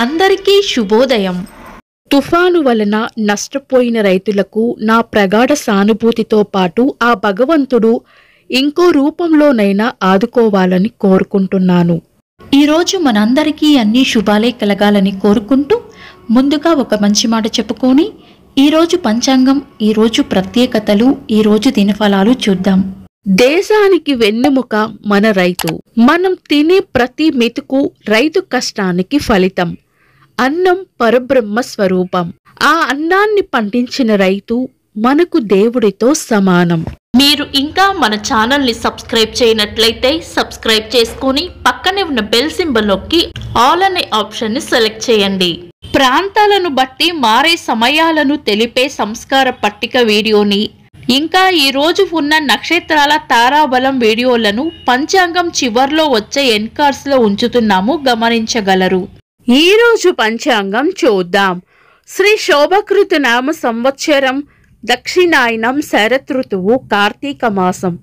అందరికీ శుభోదయం. తుఫాను వలన నష్టపోయిన రైతులకు నా ప్రగాఢ సానుభూతితో పాటు ఆ భగవంతుడు ఇంకో రూపంలోనైనా ఆదుకోవాలని కోరుకుంటున్నాను. ఈరోజు మనందరికీ అన్ని శుభాలే కలగాలని కోరుకుంటూ ముందుగా ఒక మంచి మాట చెప్పుకొని ఈరోజు పంచాంగం, ఈరోజు ప్రత్యేకతలు, ఈరోజు దినఫలాలు చూద్దాం. దేశానికి వెన్నెముక మన రైతు. మనం తినే ప్రతి మెతుకు రైతు కష్టానికి ఫలితం. అన్నం పరబ్రహ్మ స్వరూపం. ఆ అన్నాన్ని పండించిన రైతు మనకు దేవుడితో సమానం. మీరు ఇంకా మన ఛానల్ని సబ్స్క్రైబ్ చేయనట్లయితే సబ్స్క్రైబ్ చేసుకుని పక్కనే ఉన్న బెల్ సింబల్ నొక్కి ఆల్ అనే ఆప్షన్ని సెలెక్ట్ చేయండి. ప్రాంతాలను బట్టి మారే సమయాలను తెలిపే సంస్కార పట్టిక వీడియోని, ఇంకా ఈ రోజు ఉన్న నక్షత్రాల తారాబలం వీడియోలను పంచాంగం చివర్లో వచ్చే ఎన్కార్స్ లో ఉంచుతున్నాము, గమనించగలరు. ఈ రోజు పంచాంగం చూద్దాం. శ్రీ శోభకృత నామ సంవత్సరం, దక్షిణాయనం, శరతృతువు, కార్తీక మాసం,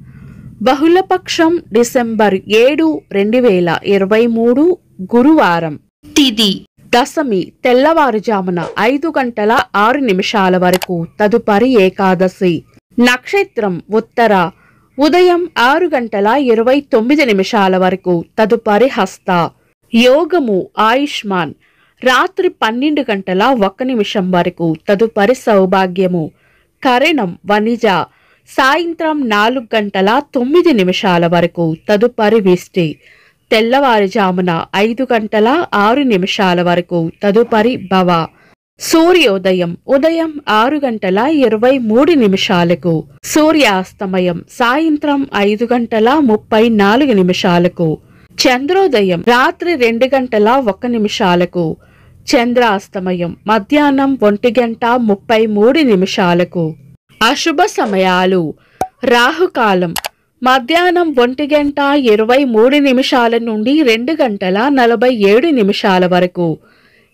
బహుళపక్షం, డిసెంబర్ 7, 2023, గురువారం. తిథి దశమి, తెల్లవారుజామున 5 గంటల 6 నిమిషాల వరకు, తదుపరి ఏకాదశి. నక్షత్రం ఉత్తర, ఉదయం 6 గంటల 29 నిమిషాల వరకు, తదుపరి హస్త. యోగము ఆయుష్మాన్, రాత్రి 12 గంటల 1 నిమిషం వరకు, తదుపరి సౌభాగ్యము. కరణం వనిజ, సాయంత్రం 4 గంటల 9 నిమిషాల వరకు, తదుపరి విష్టి. తెల్లవారుజామున 5 గంటల 6 నిమిషాల వరకు, తదుపరి భవ. సూర్యోదయం ఉదయం 6 గంటల 23 నిమిషాలకు, సూర్యాస్తమయం సాయంత్రం 5 గంటల 34 నిమిషాలకు, చంద్రోదయం రాత్రి 2 గంటల 1 నిమిషాలకు, చంద్రాస్తమయం మధ్యాహ్నం 1 గంట 33 నిమిషాలకు. అశుభ సమయాలు: రాహుకాలం మధ్యాహ్నం 1 గంట 23 నిమిషాల నుండి 2 గంటల 47 నిమిషాల వరకు.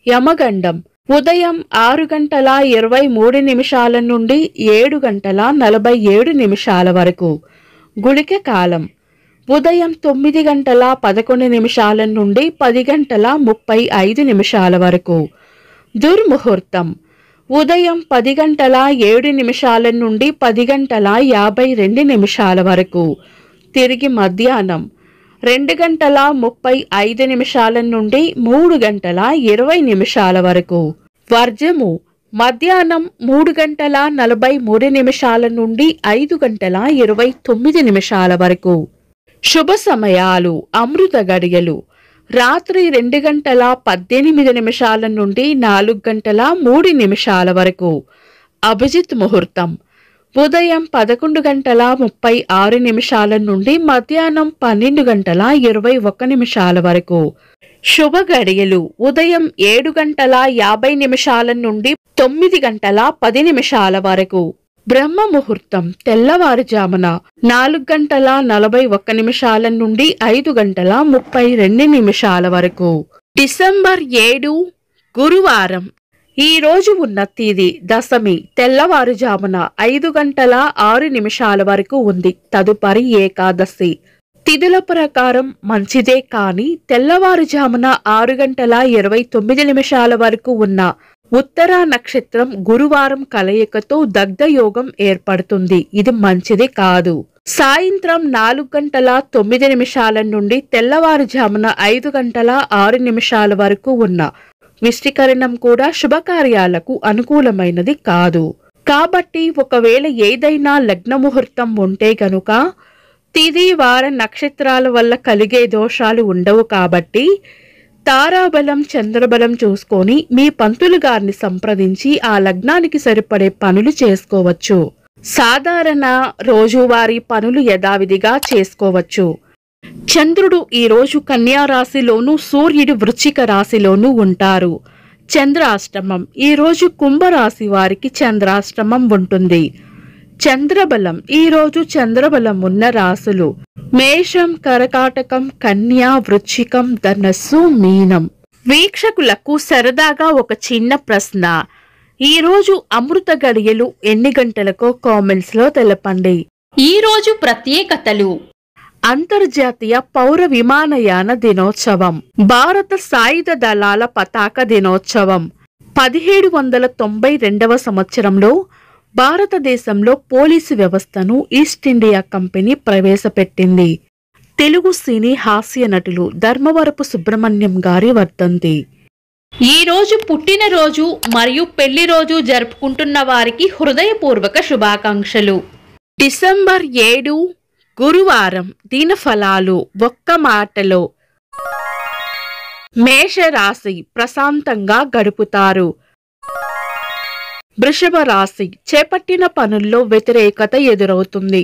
యమగండం ఉదయం 6 గంటల 23 నిమిషాల నుండి 7 గంటల 47 నిమిషాల వరకు. గుళిక కాలం ఉదయం 9 గంటల 11 నిమిషాల నుండి 10 గంటల 35 నిమిషాల వరకు. దుర్ముహూర్తం ఉదయం 10 గంటల 7 నిమిషాల నుండి 10 గంటల 52 నిమిషాల వరకు. తిరిగి మధ్యాహ్నం 2 గంటల 35 నిమిషాల నుండి 3 గంటల 20 నిమిషాల వరకు. వర్జము మధ్యాహ్నం 3 గంటల 43 నిమిషాల నుండి 5 గంటల 29 నిమిషాల వరకు. శుభ సమయాలు: అమృత గడియలు రాత్రి 2 గంటల 18 నిమిషాల నుండి 4 గంటల 3 నిమిషాల వరకు. అభిజిత్ ముహూర్తం ఉదయం 11 గంటల 36 నిమిషాల నుండి మధ్యాహ్నం 12 గంటల 21 నిమిషాల వరకు. శుభ గడియలు ఉదయం 7 గంటల 50 నిమిషాల నుండి 9 గంటల 10 నిమిషాల వరకు. బ్రహ్మ ముహూర్తం తెల్లవారుజామున 4 గంటల 41 నిమిషాల నుండి 5 గంటల 32 నిమిషాల వరకు. డిసెంబర్ 7, గురువారం. ఈ రోజు ఉన్న తేదీ దశమి, తెల్లవారుజామున 5 గంటల 6 నిమిషాల వరకు ఉంది, తదుపరి ఏకాదశి. తిథుల ప్రకారం మంచిదే, కానీ తెల్లవారుజామున 6 గంటల 29 నిమిషాల వరకు ఉన్న ఉత్తరా నక్షత్రం గురువారం కలయికతో దగ్ధయోగం ఏర్పడుతుంది. ఇది మంచిది కాదు. సాయంత్రం 4 గంటల 9 నిమిషాల నుండి తెల్లవారుజామున 5 గంటల 6 నిమిషాల వరకు ఉన్న విష్టికరణం కూడా శుభకార్యాలకు అనుకూలమైనది కాదు. కాబట్టి ఒకవేళ ఏదైనా లగ్న ముహూర్తం ఉంటే గనుక తిథి, వార, నక్షత్రాల వల్ల కలిగే దోషాలు ఉండవు. కాబట్టి తారాబలం, చంద్రబలం చూసుకొని మీ పంతులు గారిని సంప్రదించి ఆ లగ్నానికి సరిపడే పనులు చేసుకోవచ్చు. సాధారణ రోజువారీ పనులు యథావిధిగా చేసుకోవచ్చు. చంద్రుడు ఈరోజు కన్యా రాశిలోనూ, సూర్యుడు వృశ్చిక రాశిలోనూ ఉంటారు. చంద్రాష్టమం ఈరోజు కుంభరాశి వారికి చంద్రాష్టమం ఉంటుంది. చంద్రబలం ఈరోజు చంద్రబలం ఉన్న రాశులు మేషం, కర్కాటకం, కన్యా, వృశ్చికం, ధనస్సు, మీనం. వీక్షకులకు సరదాగా ఒక చిన్న ప్రశ్న: ఈరోజు అమృత గడియలు ఎన్ని గంటలకో కామెంట్స్ లో తెలపండి. ఈరోజు ప్రత్యేకతలు: అంతర్జాతీయ పౌర విమానయాన దినోత్సవం, భారత సాయుధ దళాల పతాక దినోత్సవం. 1792వ సంవత్సరంలో భారతదేశంలో పోలీసు వ్యవస్థను ఈస్ట్ ఇండియా కంపెనీ ప్రవేశపెట్టింది. తెలుగు సినీ హాస్య నటులు ధర్మవరపు సుబ్రహ్మణ్యం గారి వర్ధంతి. ఈ రోజు పుట్టినరోజు మరియు పెళ్లి రోజు జరుపుకుంటున్న వారికి హృదయపూర్వక శుభాకాంక్షలు. డిసెంబర్ 7 గురువారం. దినఫలాలు ఒక్క మాటలో. మేషరాశి ప్రశాంతంగా గడుపుతారు. వృషభ రాశి చేపట్టిన పనుల్లో వ్యతిరేకత ఎదురవుతుంది.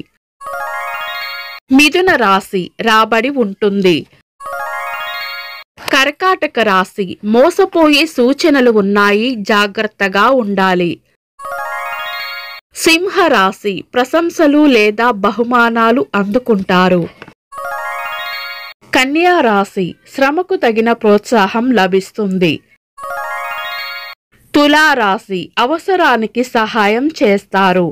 మిథున రాశి రాబడి ఉంటుంది. కర్కాటక రాశి మోసపోయే సూచనలు ఉన్నాయి, జాగ్రత్తగా ఉండాలి. సింహరాశి ప్రశంసలు లేదా బహుమానాలు అందుకుంటారు. కన్యా రాశి శ్రమకు తగిన ప్రోత్సాహం లభిస్తుంది. తులారాశి అవసరానికి సహాయం చేస్తారు.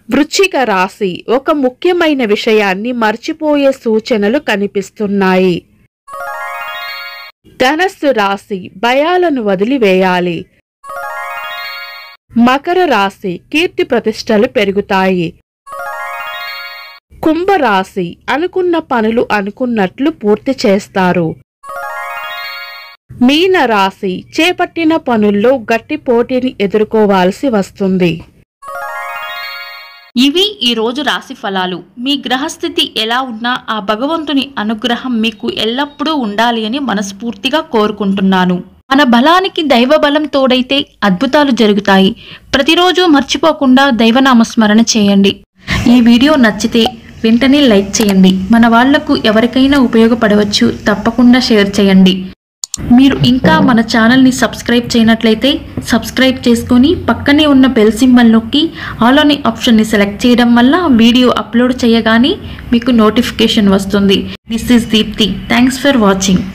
వృశ్చిక రాశి ఒక ముఖ్యమైన విషయాన్ని మర్చిపోయే సూచనలు కనిపిస్తున్నాయి. ధనస్సు రాశి భయాలను వదిలివేయాలి. మకర రాశి కీర్తి ప్రతిష్టలు పెరుగుతాయి. కుంభరాశి అనుకున్న పనులు అనుకున్నట్లు పూర్తి చేస్తారు. మీన రాశి చేపట్టిన పనుల్లో గట్టి పోటీని ఎదుర్కోవాల్సి వస్తుంది. ఇవి ఈ రోజు రాశి ఫలాలు. మీ గ్రహస్థితి ఎలా ఉన్నా ఆ భగవంతుని అనుగ్రహం మీకు ఎల్లప్పుడూ ఉండాలి అని మనస్ఫూర్తిగా కోరుకుంటున్నాను. మన బలానికి దైవ బలం తోడైతే అద్భుతాలు జరుగుతాయి. ప్రతిరోజు మర్చిపోకుండా దైవనామస్మరణ చేయండి. ఈ వీడియో నచ్చితే వెంటనే లైక్ చేయండి. మన వాళ్లకు ఎవరికైనా ఉపయోగపడవచ్చు. తప్పకుండా షేర్ చేయండి. మీరు ఇంకా మన ఛానల్ని సబ్స్క్రైబ్ చేయనట్లయితే సబ్స్క్రైబ్ చేసుకొని పక్కనే ఉన్న బెల్ సింబల్ నొక్కి ఆల్ అనే ఆప్షన్ని సెలెక్ట్ చేయడం వల్ల వీడియో అప్లోడ్ చేయగానే మీకు నోటిఫికేషన్ వస్తుంది. This is Deepti. Thanks for watching.